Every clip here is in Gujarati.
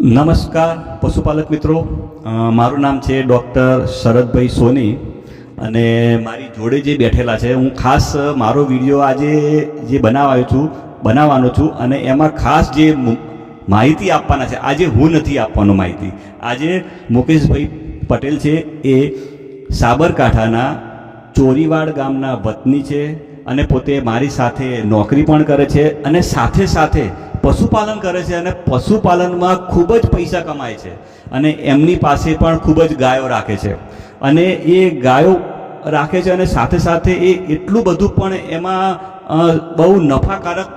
નમસ્કાર પશુપાલક મિત્રો, મારું નામ છે ડૉક્ટર શરદભાઈ સોની અને મારી જોડે જે બેઠેલા છે, હું ખાસ મારો વિડીયો આજે જે બનાવવાનો છું અને એમાં ખાસ જે માહિતી આપવાના છે, આજે હું નથી આપવાનો માહિતી. આજે મુકેશભાઈ પટેલ છે, એ સાબરકાંઠાના ચોરીવાડ ગામના વતની છે અને પોતે મારી સાથે નોકરી પણ કરે છે અને સાથે સાથે પશુપાલન કરે છે અને પશુપાલનમાં ખૂબ જ પૈસા કમાય છે અને એમની પાસે પણ ખૂબ જ ગાયો રાખે છે અને એ ગાયો રાખે છે અને સાથે સાથે એ એટલું બધું પણ એમાં બહુ નફાકારક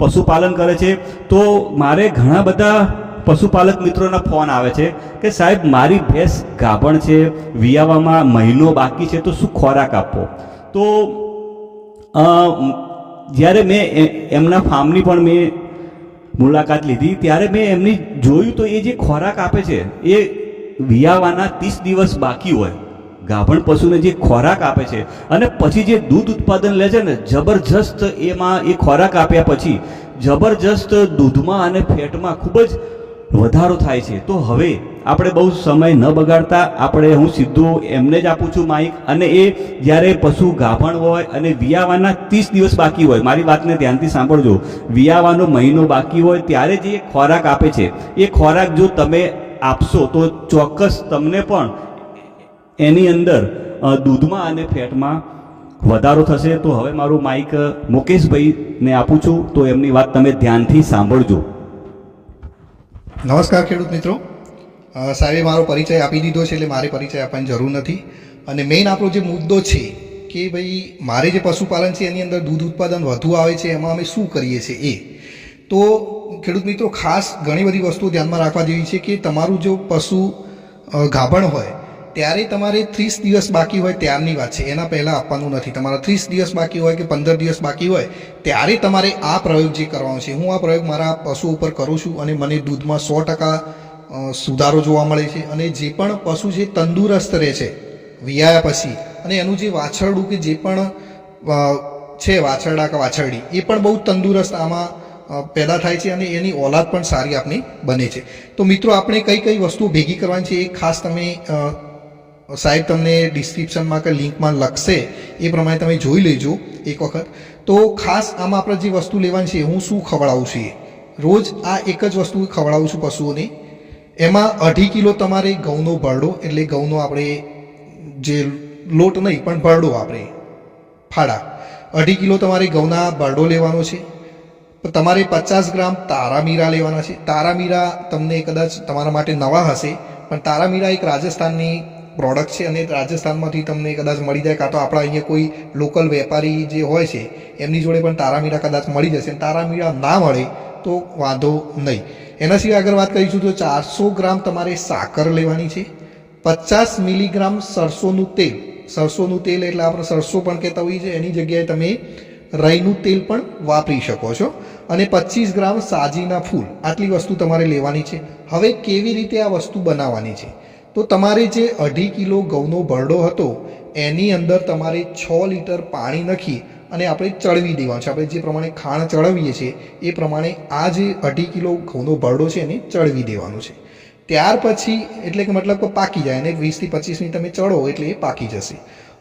પશુપાલન કરે છે. તો મારે ઘણા બધા પશુપાલક મિત્રોના ફોન આવે છે કે સાહેબ, મારી ભેંસ ગાભણ છે, વિયાવામાં મહિનો બાકી છે, તો શું ખોરાક આપવો? તો જ્યારે મેં એમના ફાર્મની પણ મેં મુલાકાત લીધી ત્યારે મેં એમની જોયું તો એ જે ખોરાક આપે છે એ વિયાવાના 30 દિવસ બાકી હોય ગાભણ પશુને જે ખોરાક આપે છે અને પછી જે દૂધ ઉત્પાદન લે છે ને, જબરજસ્ત એમાં એ ખોરાક આપ્યા પછી જબરજસ્ત દૂધમાં અને ફેટમાં ખૂબ જ વધારો થાય છે. તો હવે આપણે બહુ સમય ન બગાડતા આપણે હું સીધું એમને જ આપું છું માઇક, અને એ જ્યારે પશુ ગાભણ હોય અને વિયાવાના 30 દિવસ બાકી હોય, મારી વાતને ધ્યાનથી સાંભળજો, વિયાવાનો મહિનો બાકી હોય ત્યારે જે ખોરાક આપે છે એ ખોરાક જો તમે આપશો તો ચોક્કસ તમને પણ એની અંદર દૂધમાં અને ફેટમાં વધારો થશે. તો હવે મારું માઇક મુકેશભાઈને આપું છું, તો એમની વાત તમે ધ્યાનથી સાંભળજો. નમસ્કાર ખેડૂત મિત્રો, સાહેબે મારો પરિચય આપી દીધો છે એટલે મારે પરિચય આપવાની જરૂર નથી. અને મેઇન આપણો જે મુદ્દો છે કે ભાઈ મારે જે પશુપાલન છે એની અંદર દૂધ ઉત્પાદન વધુ આવે છે, એમાં અમે શું કરીએ છીએ એ. તો ખેડૂત મિત્રો, ખાસ ઘણી બધી વસ્તુઓ ધ્યાનમાં રાખવા જેવી છે કે તમારું જો પશુ ગાભણ હોય ત્યારે તમારે 30 દિવસ બાકી હોય ત્યારની વાત છે, એના પહેલાં આપવાનું નથી. તમારા 30 દિવસ બાકી હોય કે 15 દિવસ બાકી હોય ત્યારે તમારે આ પ્રયોગ જે કરવાનો છે, હું આ પ્રયોગ મારા પશુ ઉપર કરું છું અને મને દૂધમાં 100% સુધારો જોવા મળે છે. અને જે પણ પશુ છે તંદુરસ્ત રહે છે વિયાયા પછી, અને એનું જે વાછરડું કે જે પણ છે વાછરડા કે વાછરડી, એ પણ બહુ તંદુરસ્ત આમાં પેદા થાય છે અને એની ઓલાદ પણ સારી આપણી બને છે. તો મિત્રો, આપણે કઈ કઈ વસ્તુઓ ભેગી કરવાની છે એ ખાસ તમે સાહેબ તમને ડિસ્ક્રિપ્શનમાં કે લિંકમાં લખશે, એ પ્રમાણે તમે જોઈ લેજો એક વખત. તો ખાસ આમાં આપણે જે વસ્તુ લેવાની છે, હું શું ખવડાવું છું, રોજ આ એક જ વસ્તુ ખવડાવું છું પશુઓને. એમાં 2.5 કિલો તમારે ઘઉંનો ભરડો, એટલે ઘઉંનો આપણે જે લોટ નહીં પણ ભરડો, આપણે ફાડા, 2.5 કિલો તમારે ઘઉંના ભરડો લેવાનો છે. તમારે 50 ગ્રામ તારામીરા લેવાના છે. તારામીરા તમને કદાચ તમારા માટે નવા હશે, પણ તારામીરા એક રાજસ્થાનની પ્રોડક્ટ છે અને રાજસ્થાનમાંથી તમને કદાચ મળી જાય, કાં તો આપણા અહીંયા કોઈ લોકલ વેપારી જે હોય છે એમની જોડે પણ તારામીરા કદાચ મળી જશે. તારામીરા ના મળે તો વાંધો નહીં. એના સિવાય આગળ વાત કરીશું તો 400 ગ્રામ તમારે સાકર લેવાની છે. 50 મિલીગ્રામ સરસોનું તેલ. સરસોનું તેલ એટલે આપણે સરસો પણ કહેતા હોઈએ છીએ, એની જગ્યાએ તમે રાઈનું તેલ પણ વાપરી શકો છો. અને 25 ગ્રામ સાજીના ફૂલ. આટલી વસ્તુ તમારે લેવાની છે. હવે કેવી રીતે આ વસ્તુ બનાવવાની છે, તો તમારે જે 2.5 કિલો ઘઉંનો ભરડો હતો એની અંદર તમારે 6 લીટર પાણી નાખી અને આપણે ચડવી દેવાનું છે. આપણે જે પ્રમાણે ખાણ ચડવીએ છીએ એ પ્રમાણે આ જે 2.5 કિલો ઘઉંનો ભરડો છે એને ચડવી દેવાનું છે. ત્યાર પછી એટલે કે મતલબ કે પાકી જાય, અને 20 થી 25 મિનિટ તમે ચડો એટલે એ પાકી જશે.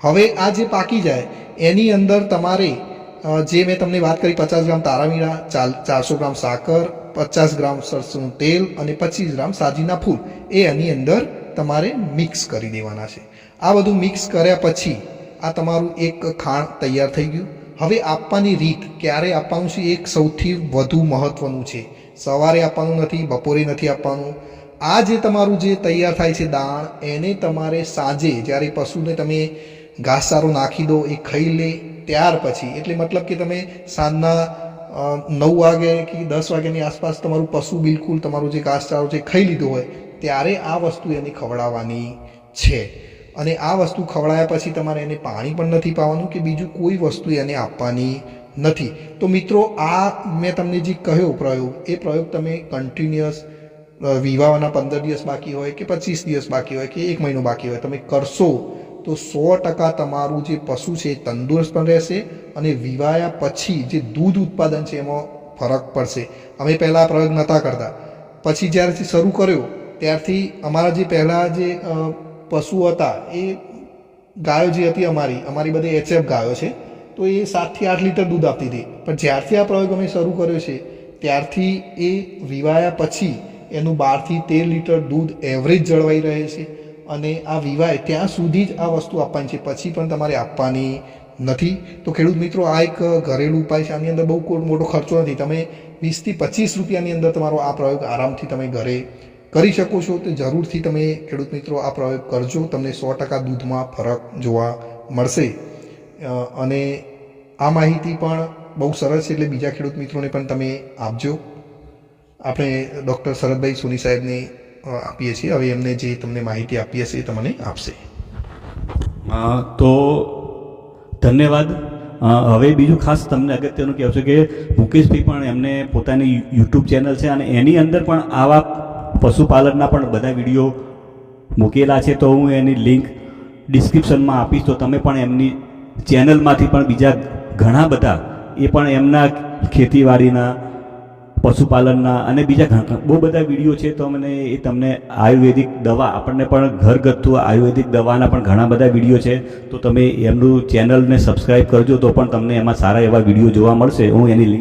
હવે આ જે પાકી જાય એની અંદર તમારે જે મેં તમને વાત કરી, 50 ગ્રામ તારામીરા, 400 ગ્રામ સાકર, 50 ગ્રામ સરસોનું તેલ અને 25 ગ્રામ સાજીના ફૂલ, એ એની અંદર તમારે મિક્સ કરી દેવાના છે. આ બધું મિક્સ કર્યા પછી આ તમારું એક ખાણ તૈયાર થઈ ગયું. હવે આપવાની રીત, ક્યારે આપવાનું છે, એક સૌથી વધુ મહત્ત્વનું છે. સવારે આપવાનું નથી, બપોરે નથી આપવાનું. આ જે તમારું જે તૈયાર થાય છે દાણ, એને તમારે સાંજે જ્યારે પશુને તમે ઘાસચારો નાખી દો, એ ખાઈ લે ત્યાર પછી, એટલે મતલબ કે તમે સાંજના 9 વાગે કે 10 વાગ્યાની આસપાસ તમારું પશુ બિલકુલ તમારું જે ઘાસચારો છે ખાઈ લીધો હોય ત્યારે આ વસ્તુ એને ખવડાવવાની છે. અને આ વસ્તુ ખવડાવ્યા પછી તમારે એને પાણી પણ નથી પાવાનું કે બીજું કોઈ વસ્તુ એને આપવાની નથી. તો મિત્રો, આ મેં તમને જે કહ્યો પ્રયોગ, એ પ્રયોગ તમે કન્ટિન્યુઅસ વિવાહના 15 દિવસ બાકી હોય કે 25 દિવસ બાકી હોય કે 1 મહિનો બાકી હોય, તમે કરશો તો 100% તમારું જે પશુ છે એ તંદુરસ્ત પણ રહેશે અને વિવાયા પછી જે દૂધ ઉત્પાદન છે એમાં ફરક પડશે. અમે પહેલાં પ્રયોગ નહોતા કરતા, પછી જ્યારથી શરૂ કર્યો ત્યારથી અમારા જે પહેલાં જે પશુઓ હતા એ ગાયો જે હતી અમારી બધી HF ગાયો છે, તો એ 7 થી 8 લીટર દૂધ આપતી હતી. પણ જ્યારથી આ પ્રયોગ અમે શરૂ કર્યો છે ત્યારથી એ વિવાયા પછી એનું 12 થી 13 લીટર દૂધ એવરેજ જળવાઈ રહે છે. અને આ વિવાય ત્યાં સુધી જ આ વસ્તુ આપવાની છે, પછી પણ તમારે આપવાની નથી. તો ખેડૂત મિત્રો, આ એક ઘરેલું ઉપાય છે. આની અંદર બહુ મોટો ખર્ચો નથી. તમે 20 થી 25 રૂપિયાની અંદર તમારો આ પ્રયોગ આરામથી તમે ઘરે કરી શકો છો. તો જરૂરથી તમે ખેડૂત મિત્રો આ પ્રયોગ કરજો, તમને 100% દૂધમાં ફરક જોવા મળશે. અને આ માહિતી પણ બહુ સરસ છે, એટલે બીજા ખેડૂત મિત્રોને પણ તમે આપજો. આપણે ડૉક્ટર શરદભાઈ સોની સાહેબને આપીએ છીએ. હવે એમને જે તમને માહિતી આપી હશે એ તમને આપશે. તો ધન્યવાદ. હવે બીજું ખાસ તમને અગત્યનું કહેવું છે કે મુકેશભાઈ પણ એમને પોતાની યુટ્યુબ ચેનલ છે અને એની અંદર પણ આવા પશુપાલનના પણ બધા વિડીયો મૂકેલા છે. તો હું એની લિંક ડિસ્ક્રિપ્શનમાં આપીશ, તો તમે પણ એમની ચેનલમાંથી પણ બીજા ઘણા બધા એ પણ એમના ખેતીવાડીના, પશુપાલનના અને બીજા બહુ બધા વિડીયો છે. તો મને એ તમને આયુર્વેદિક દવા, આપણને પણ ઘરગથ્થુ આયુર્વેદિક દવાના પણ ઘણા બધા વિડીયો છે. તો તમે એમનું ચેનલને સબસ્ક્રાઈબ કરજો, તો પણ તમને એમાં સારા એવા વિડીયો જોવા મળશે. હું એની લિંક